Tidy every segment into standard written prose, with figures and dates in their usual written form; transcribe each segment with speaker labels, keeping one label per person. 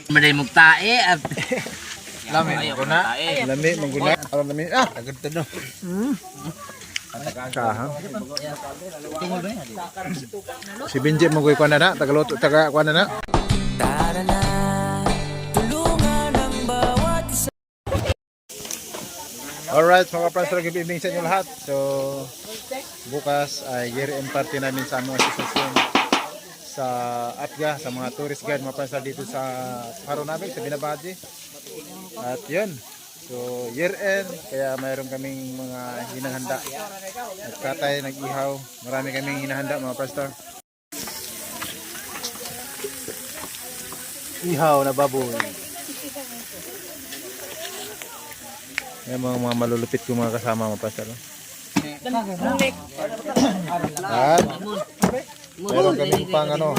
Speaker 1: Maday mugtae at
Speaker 2: lami manguna. Lami manguna. Alam lami. Agad tado. Kaha. Si Benji mo koy kuan na, tagaluto taga kuan na.
Speaker 3: Tara na, tulungan ang bawat isa.
Speaker 2: Alright, mga friends, good evening sa inyo lahat. So, bukas ay year-end party namin sa aming asosasyon sa Atga, sa mga tourist guide, mga friends, dito sa Haro namin, sa Binabadi. At yun, so year-end, kaya mayroon kaming mga hinahanda. Nagkatay, nag-ihaw, marami kaming hinahanda, mga friends. Ihaw na baboy. Yan mga malulupit ko mga kasama mga pastor. At meron kaming pang ano.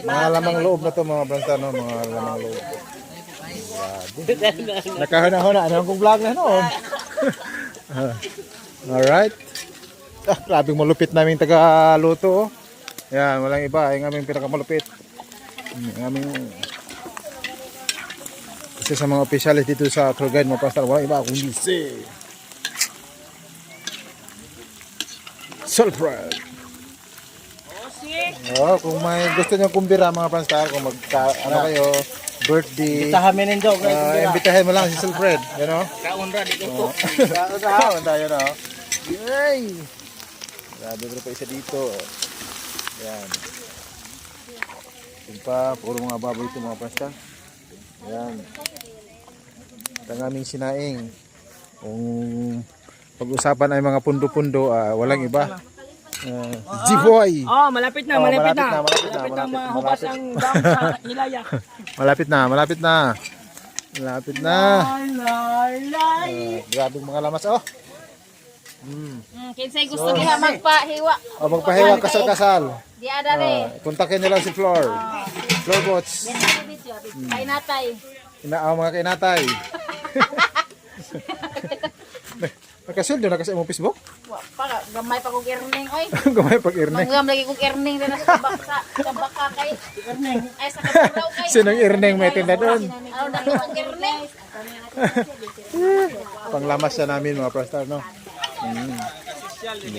Speaker 2: Mga lamang loob na to mga pastor, no? Mga lamang loob. Nakahuna-huna. Ano kong vlog na noon? Alright. Grabing malupit naming taga-luto. Yan, walang iba. Yung aming pinakamalupit. Yung aming isa sa mga opisyalis dito sa tour guide mga pastor, walang iba kundi si Sulfred. Oh, kung may gusto niyo kumbira mga pastor, kung ano kayo, birthday, imbitahin mo lang si Sulfred, you know?
Speaker 1: kaunra dito.
Speaker 2: Kaon tayo na. Yay! Grabe pa isa dito. Yan. Ito pa, puro mga baboy ito mga pastor. Yan. Ito ang aming sinaing. Kung pag-usapan ay mga pundo-pundo, walang iba. G-Boy!
Speaker 4: Oh, malapit na.
Speaker 2: Malapit na
Speaker 4: Mahubas ang dam sa hilaya.
Speaker 2: Malapit na. Grabe mga lamas. Oh!
Speaker 5: Kinsay gusto niya magpahiwa.
Speaker 2: Magpahiwa, kasal-kasal.
Speaker 5: Di ada re.
Speaker 2: Kontakin nyo lang si Floor. Floor Bots.
Speaker 5: Kay natay.
Speaker 2: Mga kainatay. Nakasuldo na kasi mo Facebook?
Speaker 5: Wa pa gamay pa kog earning oy.
Speaker 2: Gamay pag-earning.
Speaker 5: Manggam lagi kog earning din sa baka kay earning. Ay sa katulaw kay.
Speaker 2: Sinong earning may tinda doon?
Speaker 5: Ano dali kog earning?
Speaker 2: Panglamas na namin mga prostar, no?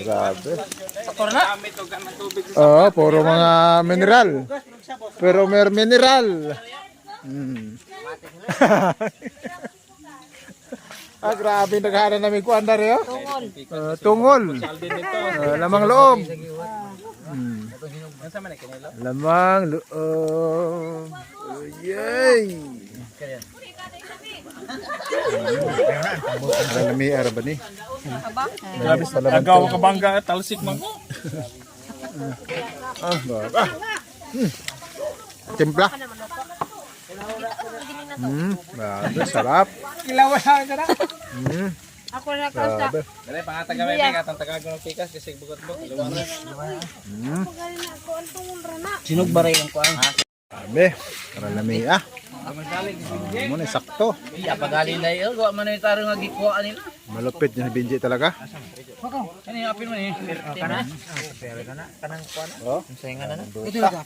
Speaker 2: Grabe. Oo, puro mga mineral. Pero may mineral. Grabe, naghara namin kuan na rin, oh. Tungol. Lamang loob. Lamang loob. Yay! Lami araba ni.
Speaker 4: Grabe sa agaw ka bangga talsik man.
Speaker 2: Timpla. Grabe, sarap.
Speaker 4: Kilawan ka na.
Speaker 5: Ako na kanta.
Speaker 1: Dali pangataga may katang tagagon ng pikas kasi bugot-bugot.
Speaker 4: Sinog baray ang kuan.
Speaker 2: Grabe. Lami muna sakto.
Speaker 1: Iya pagali na iyo, wa man ni tarong nga gikuha nila.
Speaker 2: Malupit niya si Benji talaga.
Speaker 1: Ano yung apin mo ni? Kana? Kanang kuan.
Speaker 2: Oh,
Speaker 1: Sayangan na.
Speaker 4: Ito na.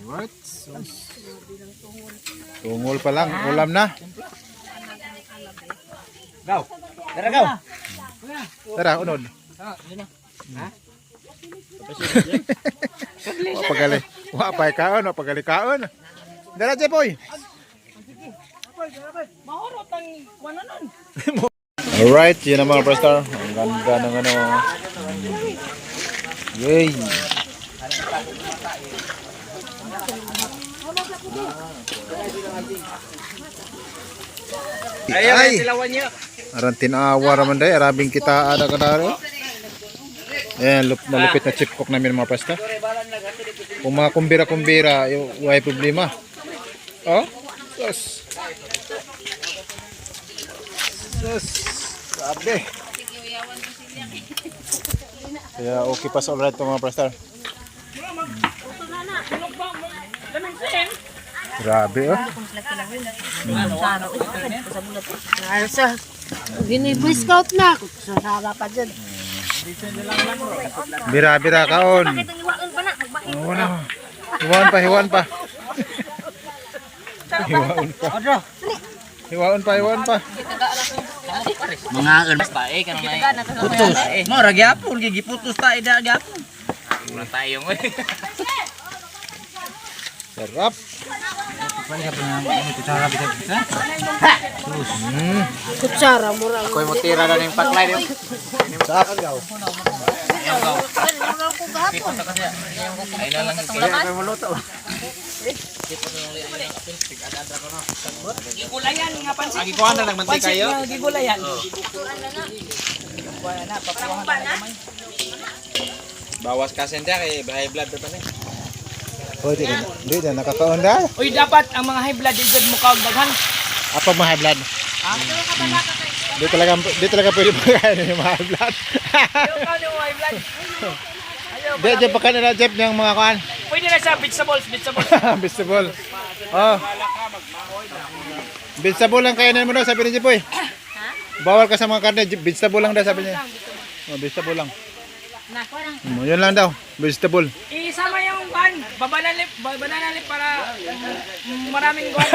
Speaker 2: what? Tungol pa lang, ulam na.
Speaker 1: Gaw. Tara gaw.
Speaker 2: Tara, unod. Pagali. Wa pa kaon, pagali kaon. Dara Jepoy.
Speaker 4: Mahurot ang kuan nun.
Speaker 2: Alright, yun ang mga prestar. Ang ganda ng ano. Yay! Ay! Aran tinawa raman day, arabing kita ada kadaro. Ayan, malupit na chip cook namin mga prestar. Kung mga kumbira-kumbira, may problema. Oh? Yes. Yes. Grabe. Kaya okay pa sa alright mga prestar. Grabe oh.
Speaker 5: Gini-boy scout na. Sasara pa dyan.
Speaker 2: Bira-bira kaon.
Speaker 5: Bakit ang iwaon pa na? Magbahin.
Speaker 2: Oo na. Hiwaon pa, hiwaon pa. Hiwaon pa. Hiwaon pa, hiwaon pa.
Speaker 1: Mga urmas ta eh kanang nay. Putus. Mo ra gyapon gigiputus ta ida gyapon. Wala tayo mo.
Speaker 2: Sarap.
Speaker 5: Kutsara mo ra.
Speaker 1: Koy mo tira na ning paklay niyo.
Speaker 2: Sarap.
Speaker 1: Ay na lang kaya mo luto.
Speaker 6: Gigulayan nga pansin.
Speaker 1: Agi kuan na lang mantika yo.
Speaker 6: Gigulayan.
Speaker 1: Bawas kasen dia kay high blood pa ni.
Speaker 2: Pwede ka na. Hindi na, nakakaon na.
Speaker 6: Uy, dapat ang mga high blood igod mo kaog daghan.
Speaker 2: Apa mga high blood? Di talaga pwede magkain yung mga high blood.
Speaker 6: Ayaw ka ng high blood.
Speaker 2: Di, dyan pa ka nila, Jeff, yung mga kuhan.
Speaker 6: Pwede na sa vegetables.
Speaker 2: Vegetable. Oh. Vegetable lang kainin mo daw, sabi ni Jepoy. Bawal ka sa mga karne, vegetable lang daw, sabi niya. Oh, vegetable lang. Yun lang daw, vegetable.
Speaker 6: Isama yung ban. Babanalip para maraming guwan.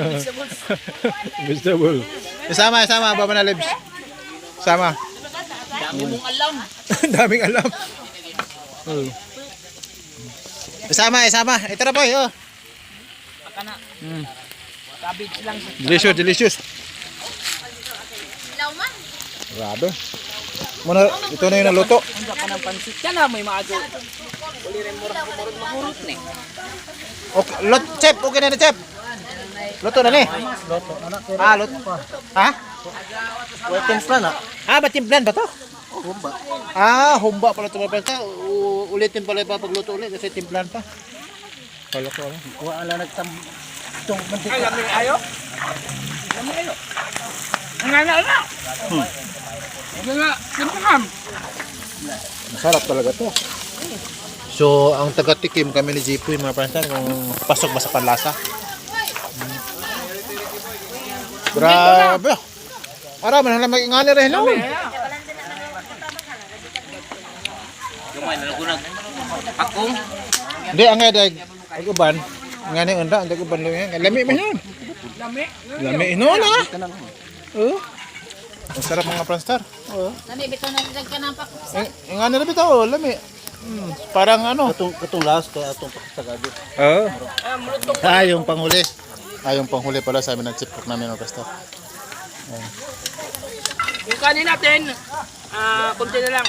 Speaker 6: Vegetables.
Speaker 2: Vegetable. Isama, Baba na Libs. Sama.
Speaker 1: Dami mong alam.
Speaker 2: Daming alam. Oh. Isama. Ito na po, oh.
Speaker 6: Makana. Cabbage lang.
Speaker 2: Delicious.
Speaker 5: Lauman.
Speaker 2: Grabe. Muna, ito na yung naluto.
Speaker 6: Handa pa ng pansit. Yan na, may maago. Uli rin murag magurot ni.
Speaker 2: Okay, chef, okay na, chef. Luto na ni. Luto. Ha?
Speaker 1: Timpla na.
Speaker 2: Ba timplan ba to? Humba. Humba pala ito pa. Ulitin pala pa pagluto ulit kasi timplan pa. Kala ko.
Speaker 1: Wala nagtong
Speaker 6: Ay, lamig ayo. Ang nga na. Simpuham.
Speaker 2: Masarap talaga to. So, ang taga-tikim kami ni Jipoy, mga pansan, kung pasok ba sa panlasa. Grabe. Ara, man lang mag-ingani rin, no?
Speaker 1: Gamay na lagunag. Akong
Speaker 2: Hindi, ang nga,ag-uban. Ngani, unda, angag-uban lang yan. Lami man yan. Lami, no, na. Ang sarap mga pranstar.
Speaker 5: Lami, bito na rin ka ng paksa.
Speaker 2: Ingani rin bitaw, lami. Parang ano.
Speaker 1: katong last kaya atong pakasagado.
Speaker 2: Oo. Yung panghuli. Yung panghuli pala sabi ng chip cook namin ng pastor.
Speaker 6: Yung kanin natin, kunti na lang.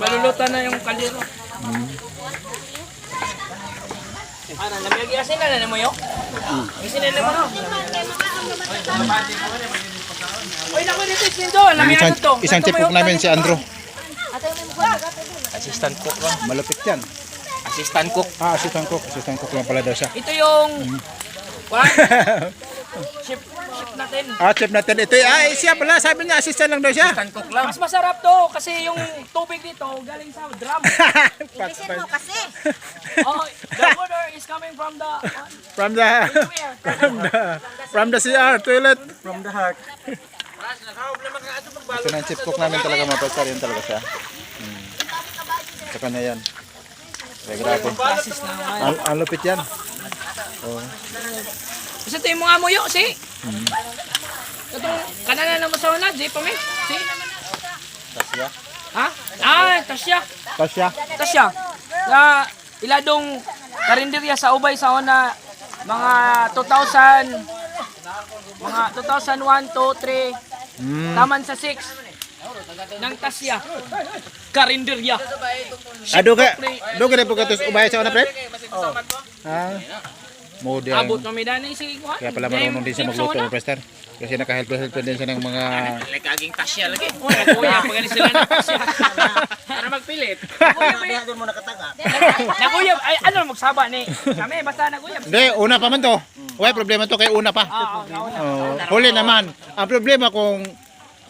Speaker 6: Malulutan na yung kaliro. Ano, nabiyag asin na mo yun? Asin na mo no? Uy, naku dito, Sindo. Lamihan to.
Speaker 2: Isang chip cook namin si Andrew.
Speaker 1: Assistant cook lang.
Speaker 2: Malupit yan.
Speaker 1: Assistant cook.
Speaker 2: Assistant cook. Assistant cook lang pala daw siya.
Speaker 6: Ito yung... Chip natin.
Speaker 2: Chip natin. Ito, siya pala. Sabi niya, assistant lang daw siya.
Speaker 1: Assistant cook lang.
Speaker 6: Mas masarap to kasi yung tubig dito galing sa drum.
Speaker 5: Ibisin mo kasi.
Speaker 6: Oh, the water is coming from the...
Speaker 2: From the CR toilet.
Speaker 1: From the heart.
Speaker 2: Ito na chip cook namin talaga mga pastor. Yun talaga siya. Sa kanya yan. Grabe.
Speaker 6: Basis na naman.
Speaker 2: Ang lupit yan.
Speaker 6: Kasi ito yung mga muyo, si. Itong kanan na masawa na, di pa may. Si.
Speaker 2: Tasya.
Speaker 6: Ha? Tasya.
Speaker 2: Tasya.
Speaker 6: Na iladong karinderya sa Ubay sa una mga 2000 mga 2001, 2, 3 taman sa 6 ng Tasya karinderya.
Speaker 2: Doon ka na po katos ubay sa una, pre? Modern.
Speaker 6: Abot kami dani si Kuha.
Speaker 2: Kaya pala marunong din siya magluto, Pastor. Kasi nakahelp din siya ng mga...
Speaker 1: Laging tasya lagi.
Speaker 6: Oh, nakuya pag sila na Tasya. Para magpilit. Nakuya
Speaker 1: Doon mo nakataga.
Speaker 6: Nakuya ay ano magsaba ni. Kami basta nakuya.
Speaker 2: Hindi, una pa man to. Why problema to kay una pa. Huli naman. Ang problema kung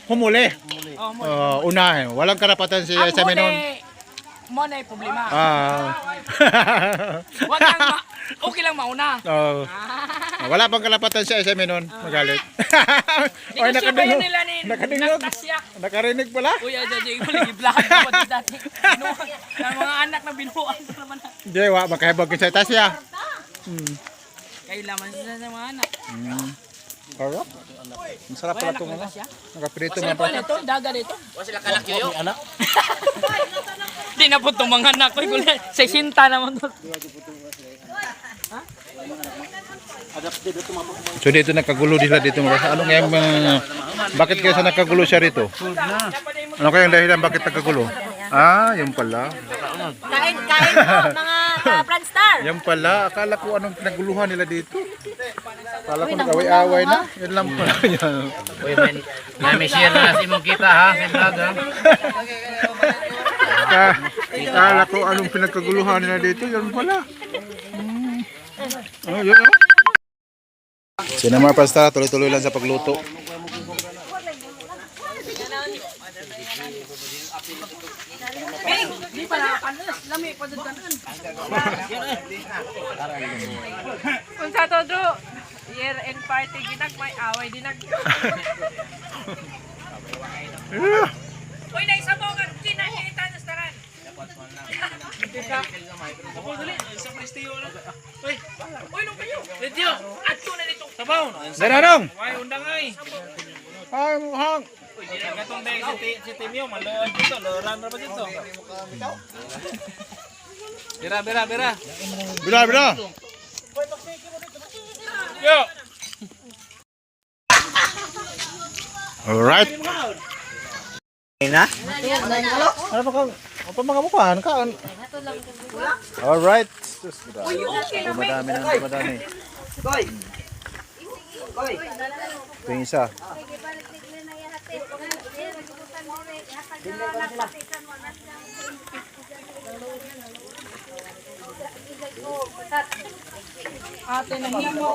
Speaker 2: humuli. Una, walang karapatan si sa menon.
Speaker 6: mo na yung problema. Wag lang okay lang mauna.
Speaker 2: Oh. Wala pang kalapatan siya sa menon. Magalit.
Speaker 6: Di
Speaker 2: Oy,
Speaker 6: ko siya
Speaker 2: nakadungog.
Speaker 6: nila ni
Speaker 2: Nakadungog.
Speaker 6: Nagkasya.
Speaker 2: Nakarinig pala.
Speaker 6: Kuya, dyan ko lagi vlog ko pa dati. Ang mga anak na binuhan sa naman.
Speaker 2: Di, wa, makahibag sa tasya.
Speaker 6: Kailaman sila sa mga anak.
Speaker 2: Harap. Masarap pala itong ano. Nakaprito
Speaker 6: Sila
Speaker 2: man
Speaker 6: po
Speaker 2: pa.
Speaker 6: nito, daga dito.
Speaker 1: Wa sila kalak yo.
Speaker 6: Di na po itong mga anak ko. 60 naman to.
Speaker 2: So dito nakagulo sila dito mga. Ano kaya bakit kaya sa nakagulo siya rito? Ano kaya ang dahilan bakit nakagulo? Yung pala.
Speaker 5: Kain po, mga Franstar.
Speaker 2: Yan pala. Akala ko anong pinaguluhan nila dito. Akala ko nag-away-away na. Yan lang pala yan.
Speaker 1: Uy, may share na si mong kita ha, sa vlog ha.
Speaker 2: Akala ko anong pinagkaguluhan nila dito. Yan pala. Yun. Sino mga pasta, tuloy-tuloy lang sa pagluto.
Speaker 6: Di pa nakakanas. Lami pa dyan kanan. Kung sa todo, year-end party ginag, may away dinag. Uy, naisabong ang kinahita na staran. Uy, nung kayo. Lidyo, ato na dito. Sabaw.
Speaker 2: Dararong!
Speaker 6: Ay, undang ay.
Speaker 2: Hang!
Speaker 6: Katong dahil si Timio, malood dito. Loran na ba dito? Bira.
Speaker 2: Bila!
Speaker 6: Yo!
Speaker 2: Alright. Ano pa mga mukhaan ka? Alright. Madami. Ito yung isa.
Speaker 6: Ate na himo.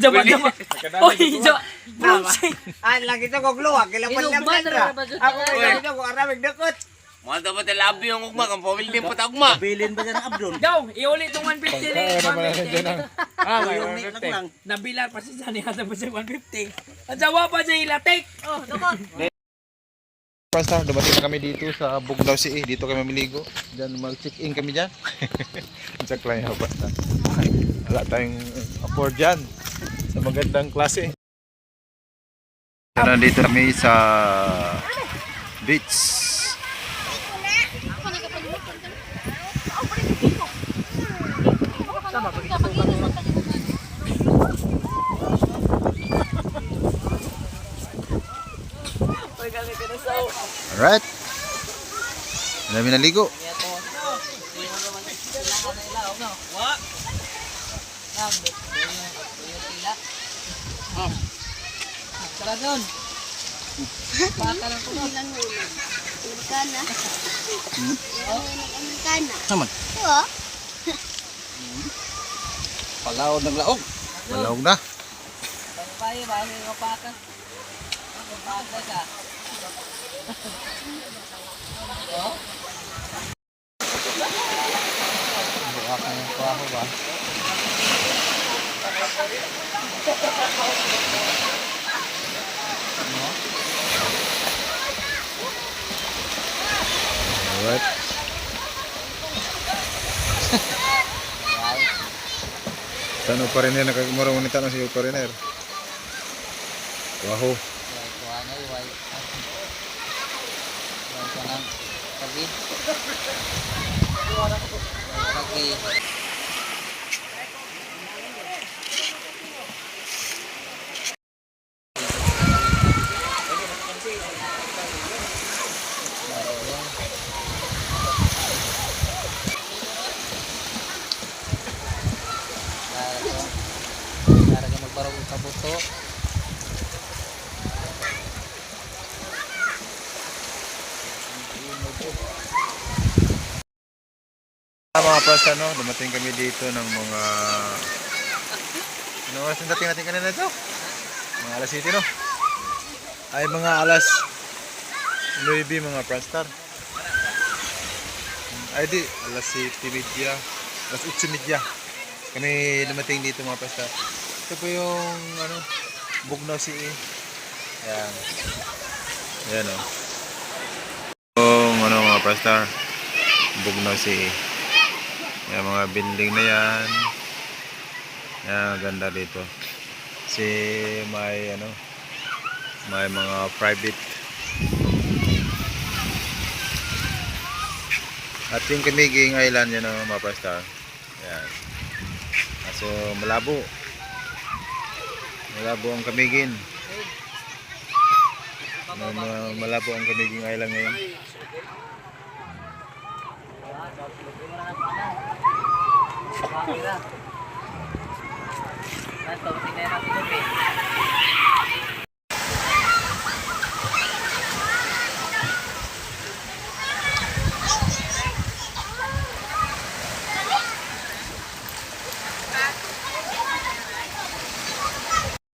Speaker 6: Jaba. Oy, jaba.
Speaker 7: Lagi to kog luwag, kilapan lang ra. Ako dito ko aramig dakot.
Speaker 1: Mo dapat labi yung ugma kang pamilya din pa ugma.
Speaker 7: Bilin ba dyan Abdul?
Speaker 6: Go, iuli itong 150 ni.
Speaker 7: Yung net lang.
Speaker 6: Nabilar pa si Johnny hata pa siya 150. Ang jawa pa siya ilatik. Oh, dukot.
Speaker 2: Basta, dumating na kami dito sa Buglaw Sea. Dito kami mamiligo. Diyan, mag-check-in kami dyan. Sa Klaya, basta. Wala tayong afford dyan. Sa magandang klase. Nandito kami sa beach. Alright. Dami naligo. Naman.
Speaker 1: Palaw ng laog.
Speaker 2: Malawag na. Alright. Saan pa rin yan? Marunong nita na si Pariner. Wahoo. Mga pasta, no? Dumating kami dito ng mga Ano oras yung dating natin kanina ito? Mga alas 7 no? Ay mga alas 9 mga Pranstar. Ay di, alas 7:30, alas 8:30 kami dumating dito mga Pranstar. Ito po yung ano, Bugnaw CE. Ayan. Ayan o. Yung ano mga Pranstar, Bugnaw CE. Ayan mga building na yan. Ayan, ganda dito. Kasi may ano, may mga private. At yung Camiguin Island yan o mga Pranstar. Ayan. So malabo. Malabo ang Camiguin. Malabo ang Camiguin Island ngayon.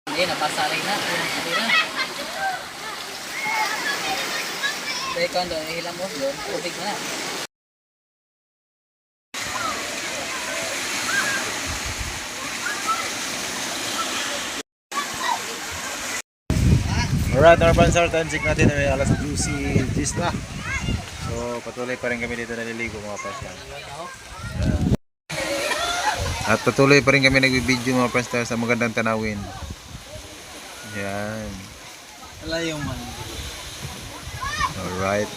Speaker 1: Hindi, napasaray na. Hindi na. Dahil kung doon, ihilang mo doon, tubig na.
Speaker 2: Alright, our Pranstar, time check natin ay alas 12 na. So patuloy pa rin kami dito naliligo mga Pranstar. At patuloy pa rin kami nagbibideo mga Pranstar sa magandang tanawin. Yan.
Speaker 1: Wala yung man.
Speaker 2: Alright.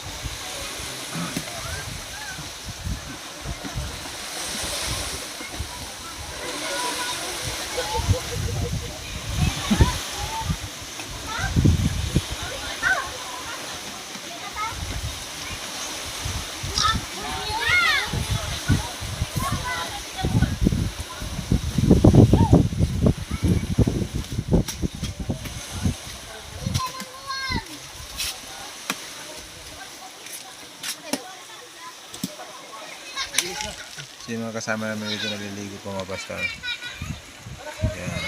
Speaker 2: So yung mga kasama namin dito naliligo po mga Pranstar. Yan.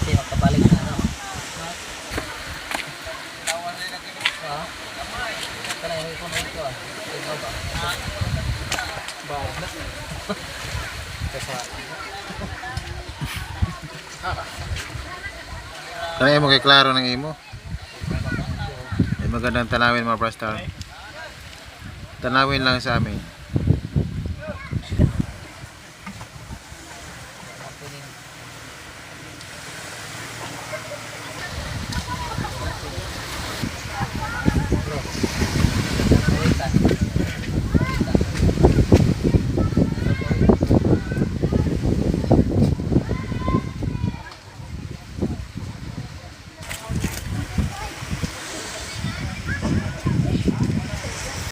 Speaker 1: Hindi, makabalik na ano. Ito na yung ikaw na ito ah. Ito ba?
Speaker 2: Kaya mo kay klaro ng imo. Ay magandang tanawin mga Pranstar. Tanawin lang sa amin.